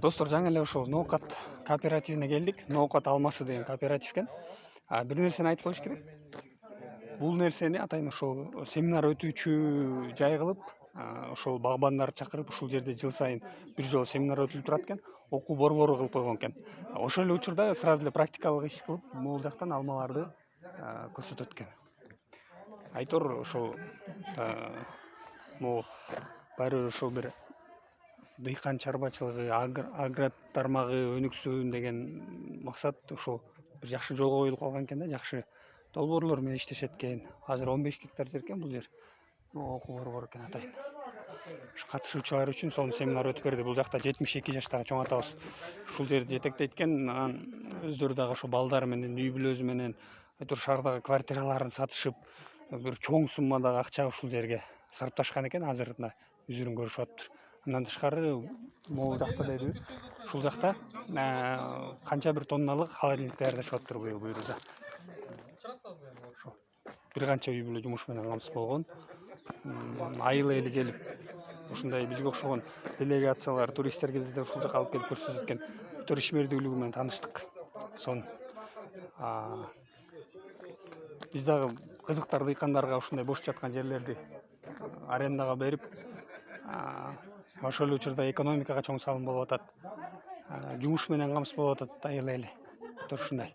Достор, жаңы эле ошол ноокат кооперативине келдик. Ноокат алмасы деген кооператив экен. Бир нерсени айтып коюш керек. Бул нерсени атайын ошол семинар өтүүчү жай кылып, ошол багбандарды чакырып ушул жерде жыл сайын бир жолу семинар өтүлүп турат экен. Окуу борбору кылып койгон экен. Ошол эле учурда сразу эле практикалык иш кылып, могул жактан алмаларды көрсөтөт экен. Айтор ошол могу баары бир ошол бир дыйкан чарбачылыгы, агро тармагы өнүксүн деген максат ушул бир жакшы жолго коюлуп калган экен да, жакшы долбоорлор менен иштешет экен. Азыр 15 гектар жер экен бул жер. Окуу борбору экен атайын. Катышуучулар үчүн сонун семинар өтүп берди. Бул жакта 72 жаштагы чоң атабыз ушул жерди жетектейт экен. Өздөрү дагы ошо балдары менен, үй бүлөсү менен шаардагы квартираларын сатышып, бир чоң суммадагы акча ушул жерге сарпташкан экен. Азыр мына үзүрүн көрүшүп атыптыр. Андан тышкары могул жакта деди, ушул жакта канча бир тонналык холодильник даярдашып атыптыр буюрда. Бир канча үй бүлө жумуш менен камсыз болгон. Айыл эли келип, ушундай бизге окшогон делегациялар, туристтер келсе ушул жака алып келип көрсөтөт экен. Өтө ишмердүүлүгү менен тааныштык. Сонун. Биз дагы кызыктар дыйкандарга ушундай бош жаткан жерлерди арендага берип, ошол эле учурда экономикага чоң салым болуп атат. Жумуш менен камсыз болуп атат айыл эли. Ушундай.